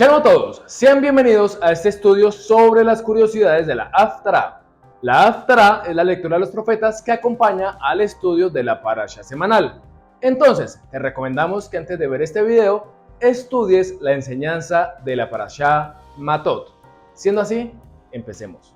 Shalom a todos, sean bienvenidos a este estudio sobre las curiosidades de la Haftará. La Haftará es la lectura de los profetas que acompaña al estudio de la Parashá semanal. Entonces, te recomendamos que antes de ver este video, estudies la enseñanza de la Parashá Matot. Siendo así, empecemos.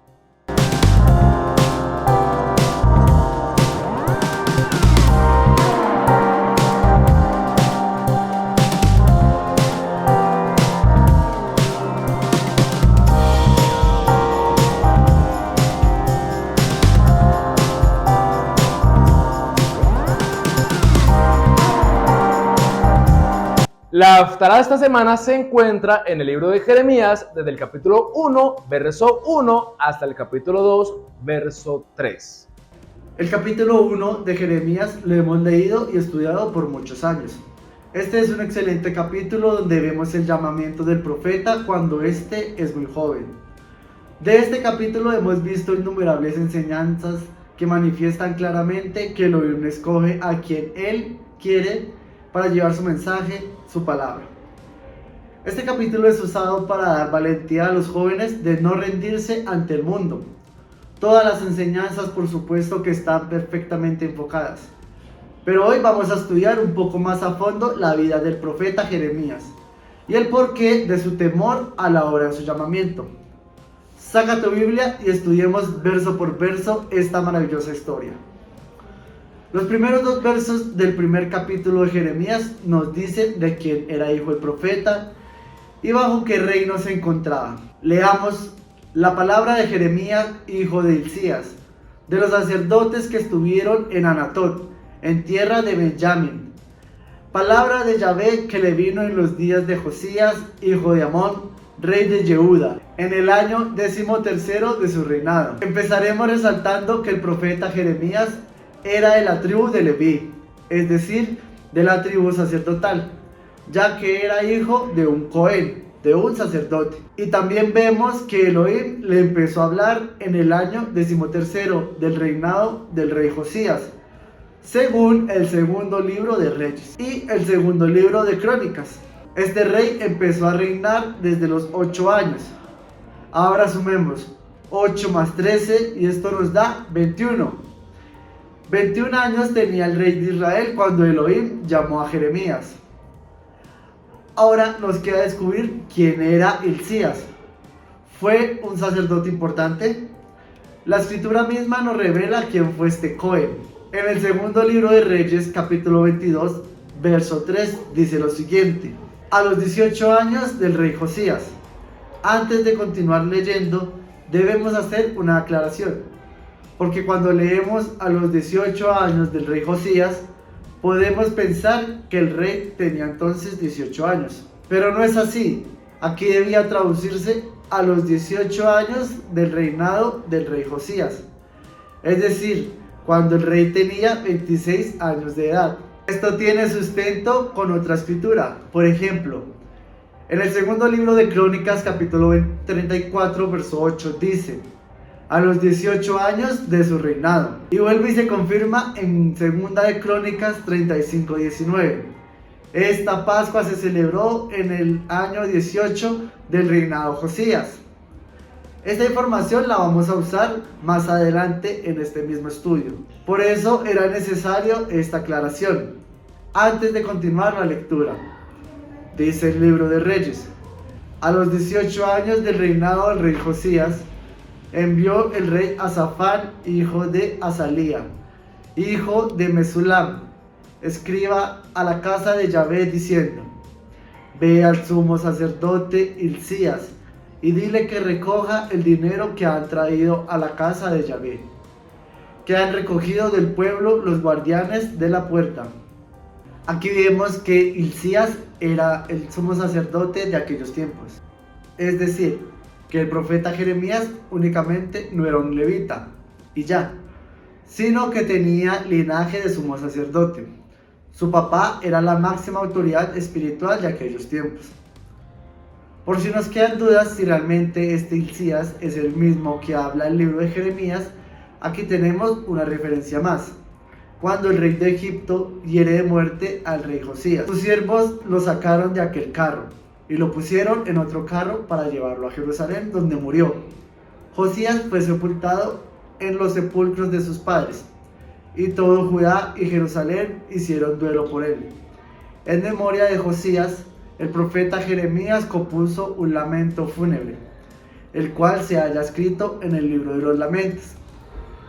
La Haftará de esta semana se encuentra en el libro de Jeremías desde el capítulo 1, verso 1 hasta el capítulo 2, verso 3. El capítulo 1 de Jeremías lo hemos leído y estudiado por muchos años. Este es un excelente capítulo donde vemos el llamamiento del profeta cuando éste es muy joven. De este capítulo hemos visto innumerables enseñanzas que manifiestan claramente que Elohim escoge a quien él quiere para llevar su mensaje, su palabra. Este capítulo es usado para dar valentía a los jóvenes de no rendirse ante el mundo. Todas las enseñanzas, por supuesto, que están perfectamente enfocadas. Pero hoy vamos a estudiar un poco más a fondo la vida del profeta Jeremías y el porqué de su temor a la hora de su llamamiento. Saca tu Biblia y estudiemos verso por verso esta maravillosa historia. Los primeros dos versos del primer capítulo de Jeremías nos dicen de quién era hijo el profeta y bajo qué reino se encontraba. Leamos la palabra de Jeremías, hijo de Hilcías, de los sacerdotes que estuvieron en Anatot, en tierra de Benjamín. Palabra de Yahvé que le vino en los días de Josías, hijo de Amón, rey de Yehuda, en el año 13º de su reinado. Empezaremos resaltando que el profeta Jeremías era de la tribu de Leví, es decir, de la tribu sacerdotal, ya que era hijo de un Cohen, de un sacerdote. Y también vemos que Elohim le empezó a hablar en el año 13º del reinado del rey Josías, según el segundo libro de Reyes y el segundo libro de Crónicas. Este rey empezó a reinar desde los 8 años. Ahora sumemos 8 más 13 y esto nos da 21. 21 años tenía el rey de Israel cuando Elohim llamó a Jeremías. Ahora nos queda descubrir quién era Hilcías. ¿Fue un sacerdote importante? La escritura misma nos revela quién fue este Cohen. En el segundo libro de Reyes, capítulo 22, verso 3, dice lo siguiente: a los 18 años del rey Josías. Antes de continuar leyendo, debemos hacer una aclaración, porque cuando leemos a los 18 años del rey Josías, podemos pensar que el rey tenía entonces 18 años. Pero no es así. Aquí debía traducirse a los 18 años del reinado del rey Josías. Es decir, cuando el rey tenía 26 años de edad. Esto tiene sustento con otra escritura. Por ejemplo, en el segundo libro de Crónicas, capítulo 34, verso 8, dice: a los 18 años de su reinado. Y vuelve y se confirma en segunda de Crónicas 35, 19. Esta Pascua se celebró en el año 18 del reinado Josías. Esta información la vamos a usar más adelante en este mismo estudio. Por eso era necesario esta aclaración. Antes de continuar la lectura, dice el libro de Reyes: a los 18 años del reinado del rey Josías, envió el rey Asafán, hijo de Azalía, hijo de Mesulam, escriba a la casa de Yahvé, diciendo: ve al sumo sacerdote Hilcías y dile que recoja el dinero que han traído a la casa de Yahvé, que han recogido del pueblo los guardianes de la puerta. Aquí vemos que Hilcías era el sumo sacerdote de aquellos tiempos, es decir, que el profeta Jeremías únicamente no era un levita y ya, sino que tenía linaje de sumo sacerdote. Su papá era la máxima autoridad espiritual de aquellos tiempos. Por si nos quedan dudas si realmente este Hilcías es el mismo que habla el libro de Jeremías, aquí tenemos una referencia más. Cuando el rey de Egipto hiere de muerte al rey Josías, sus siervos lo sacaron de aquel carro y lo pusieron en otro carro para llevarlo a Jerusalén, donde murió. Josías fue sepultado en los sepulcros de sus padres, y todo Judá y Jerusalén hicieron duelo por él. En memoria de Josías, el profeta Jeremías compuso un lamento fúnebre, el cual se halla escrito en el libro de los lamentos.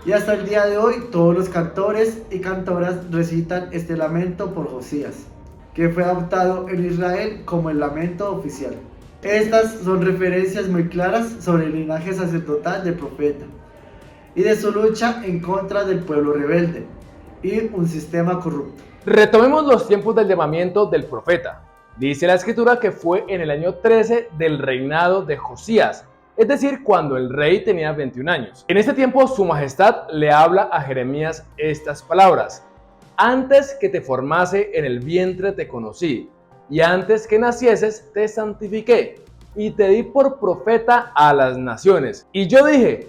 Y hasta el día de hoy todos los cantores y cantoras recitan este lamento por Josías, que fue adoptado en Israel como el lamento oficial. Estas son referencias muy claras sobre el linaje sacerdotal del profeta y de su lucha en contra del pueblo rebelde y un sistema corrupto. Retomemos los tiempos del llamamiento del profeta. Dice la escritura que fue en el año 13 del reinado de Josías, es decir, cuando el rey tenía 21 años. En este tiempo su majestad le habla a Jeremías estas palabras: antes que te formase en el vientre te conocí, y antes que nacieses te santifiqué, y te di por profeta a las naciones. Y yo dije,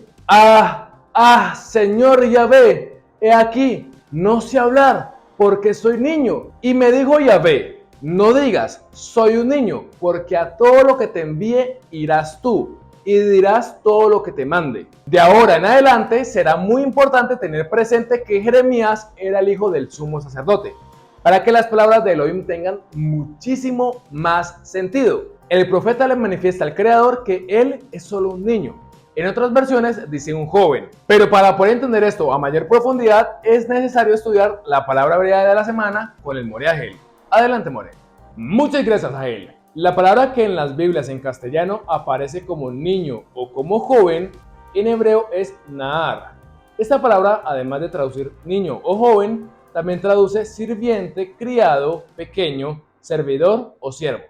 Señor Yahvé, he aquí, no sé hablar, porque soy niño. Y me dijo Yahvé, no digas, soy un niño, porque a todo lo que te envíe irás tú, y dirás todo lo que te mande. De ahora en adelante será muy importante tener presente que Jeremías era el hijo del sumo sacerdote, para que las palabras de Elohim tengan muchísimo más sentido. El profeta le manifiesta al Creador que él es solo un niño. En otras versiones dice un joven. Pero para poder entender esto a mayor profundidad es necesario estudiar la palabra hebrea de la semana con el More Hagel. Adelante, More. Muchas gracias, Hagel. La palabra que en las Biblias en castellano aparece como niño o como joven, en hebreo es Naar. Esta palabra, además de traducir niño o joven, también traduce sirviente, criado, pequeño, servidor o siervo.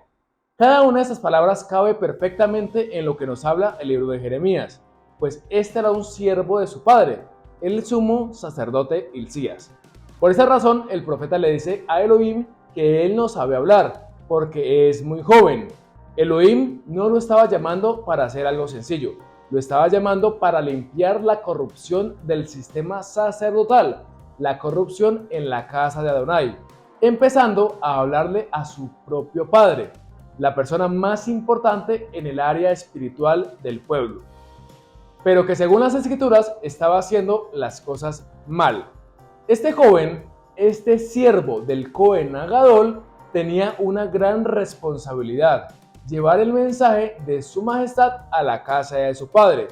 Cada una de estas palabras cabe perfectamente en lo que nos habla el libro de Jeremías, pues este era un siervo de su padre, el sumo sacerdote Hilcías. Por esa razón, el profeta le dice a Elohim que él no sabe hablar, porque es muy joven. Elohim no lo estaba llamando para hacer algo sencillo, lo estaba llamando para limpiar la corrupción del sistema sacerdotal, la corrupción en la casa de Adonai, empezando a hablarle a su propio padre, la persona más importante en el área espiritual del pueblo, pero que según las escrituras estaba haciendo las cosas mal. Este joven, este siervo del Cohen Agadol, tenía una gran responsabilidad: llevar el mensaje de su majestad a la casa de su padre.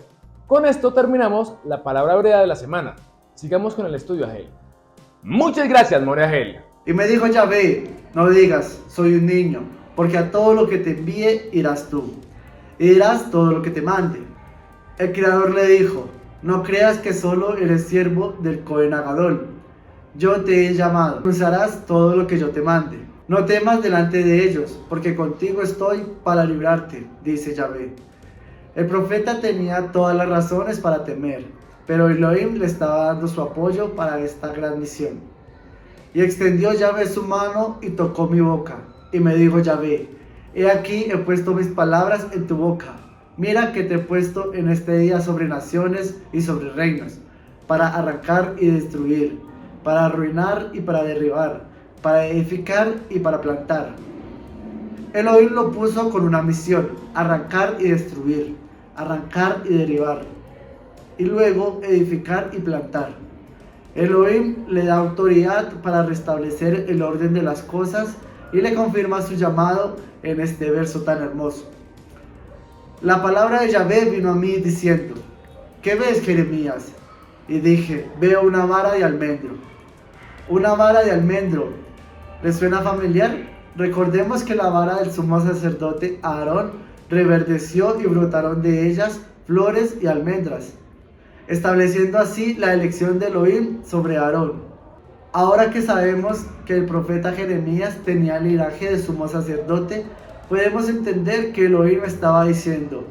Con esto terminamos la palabra hebrea de la semana. Sigamos con el estudio, Hagel. Muchas gracias, More Hagel. Y me dijo Yahvé, no digas, soy un niño, porque a todo lo que te envíe irás tú, y dirás todo lo que te mande. El Creador le dijo, no creas que solo eres siervo del Cohen Agadol. Yo te he llamado, usarás todo lo que yo te mande. No temas delante de ellos, porque contigo estoy para librarte, dice Yahvé. El profeta tenía todas las razones para temer, pero Elohim le estaba dando su apoyo para esta gran misión. Y extendió Yahvé su mano y tocó mi boca, y me dijo Yahvé, he aquí he puesto mis palabras en tu boca. Mira que te he puesto en este día sobre naciones y sobre reinos, para arrancar y destruir, para arruinar y para derribar, para edificar y para plantar. Elohim lo puso con una misión: arrancar y destruir, arrancar y derribar, y luego edificar y plantar. Elohim le da autoridad para restablecer el orden de las cosas y le confirma su llamado en este verso tan hermoso. La palabra de Yahvé vino a mí diciendo, ¿qué ves, Jeremías? Y dije, veo una vara de almendro. Una vara de almendro, ¿le suena familiar? Recordemos que la vara del sumo sacerdote Aarón reverdeció y brotaron de ellas flores y almendras, estableciendo así la elección de Elohim sobre Aarón. Ahora que sabemos que el profeta Jeremías tenía el linaje de sumo sacerdote, podemos entender que Elohim estaba diciendo,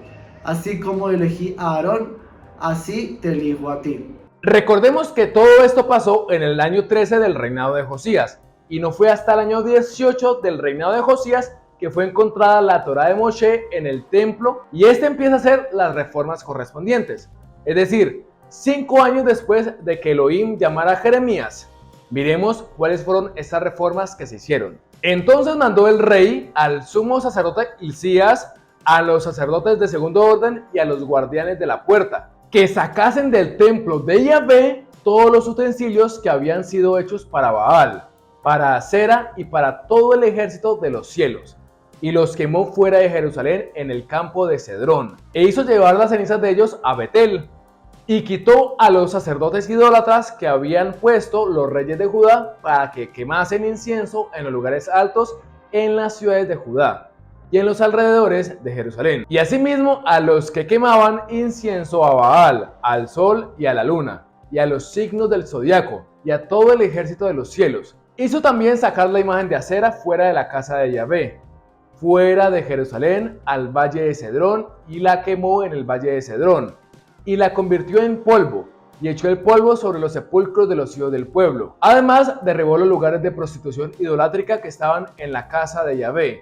así como elegí a Aarón, así te elijo a ti. Recordemos que todo esto pasó en el año 13 del reinado de Josías, y no fue hasta el año 18 del reinado de Josías que fue encontrada la Torá de Moshe en el templo, y este empieza a hacer las reformas correspondientes. Es decir, 5 años después de que Elohim llamara a Jeremías. Miremos cuáles fueron estas reformas que se hicieron. Entonces mandó el rey al sumo sacerdote Hilcías, a los sacerdotes de segundo orden y a los guardianes de la puerta, que sacasen del templo de Yahvé todos los utensilios que habían sido hechos para Baal, para Acera y para todo el ejército de los cielos, y los quemó fuera de Jerusalén en el campo de Cedrón, e hizo llevar las cenizas de ellos a Betel, y quitó a los sacerdotes idólatras que habían puesto los reyes de Judá para que quemasen incienso en los lugares altos en las ciudades de Judá y en los alrededores de Jerusalén, y asimismo a los que quemaban incienso a Baal, al sol y a la luna, y a los signos del zodiaco, y a todo el ejército de los cielos. Hizo también sacar la imagen de Acera fuera de la casa de Yahvé, fuera de Jerusalén, al valle de Cedrón, y la quemó en el valle de Cedrón, y la convirtió en polvo, y echó el polvo sobre los sepulcros de los hijos del pueblo. Además, derribó los lugares de prostitución idolátrica que estaban en la casa de Yahvé,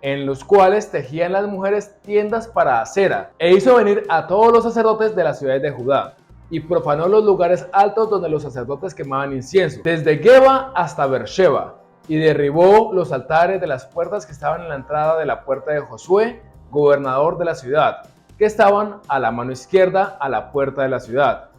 en los cuales tejían las mujeres tiendas para Acera, e hizo venir a todos los sacerdotes de las ciudades de Judá, y profanó los lugares altos donde los sacerdotes quemaban incienso, desde Geba hasta Beersheba, y derribó los altares de las puertas que estaban en la entrada de la puerta de Josué, gobernador de la ciudad, que estaban a la mano izquierda a la puerta de la ciudad.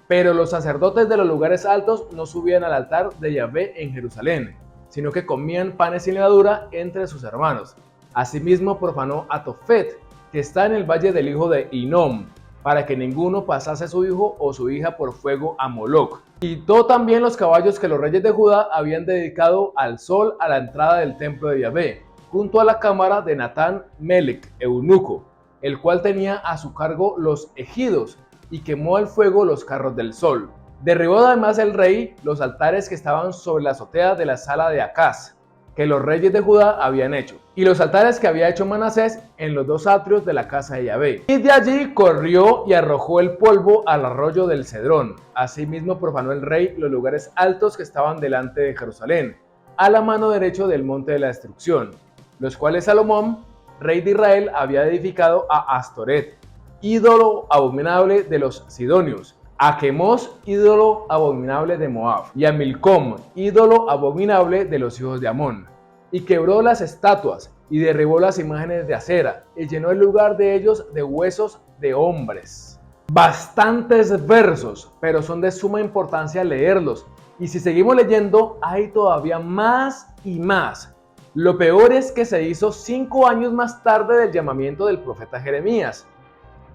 Pero los sacerdotes de los lugares altos no subían al altar de Yahvé en Jerusalén, sino que comían panes sin levadura entre sus hermanos. Asimismo profanó a Tofet, que está en el valle del hijo de Hinnom, para que ninguno pasase su hijo o su hija por fuego a Moloc. Quitó también los caballos que los reyes de Judá habían dedicado al sol a la entrada del templo de Yahvé, junto a la cámara de Natán Melec, eunuco, el cual tenía a su cargo los ejidos, y quemó al fuego los carros del sol. Derribó además el rey los altares que estaban sobre la azotea de la sala de Acaz, que los reyes de Judá habían hecho, y los altares que había hecho Manasés en los dos atrios de la casa de Yahvé. Y de allí corrió y arrojó el polvo al arroyo del Cedrón. Asimismo profanó el rey los lugares altos que estaban delante de Jerusalén, a la mano derecha del monte de la destrucción, los cuales Salomón, rey de Israel, había edificado a Astoret, ídolo abominable de los sidonios, a Quemos, ídolo abominable de Moab, y a Milcom, ídolo abominable de los hijos de Amón. Y quebró las estatuas, y derribó las imágenes de Acera, y llenó el lugar de ellos de huesos de hombres. Bastantes versos, pero son de suma importancia leerlos, y si seguimos leyendo, hay todavía más y más. Lo peor es que se hizo 5 años más tarde del llamamiento del profeta Jeremías.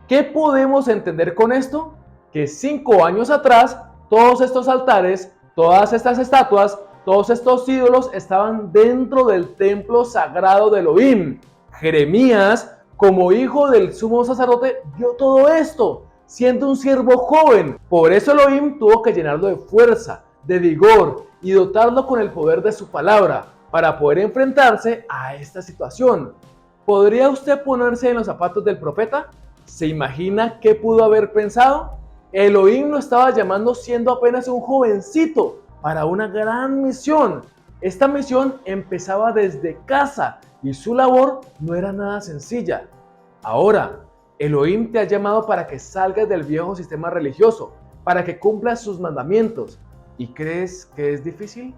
¿Qué podemos entender con esto? Que 5 años atrás, todos estos altares, todas estas estatuas, todos estos ídolos estaban dentro del templo sagrado de Elohim. Jeremías, como hijo del sumo sacerdote, vio todo esto, siendo un siervo joven. Por eso Elohim tuvo que llenarlo de fuerza, de vigor y dotarlo con el poder de su palabra para poder enfrentarse a esta situación. ¿Podría usted ponerse en los zapatos del profeta? ¿Se imagina qué pudo haber pensado? Elohim lo estaba llamando siendo apenas un jovencito para una gran misión. Esta misión empezaba desde casa y su labor no era nada sencilla. Ahora, Elohim te ha llamado para que salgas del viejo sistema religioso, para que cumplas sus mandamientos. ¿Y crees que es difícil?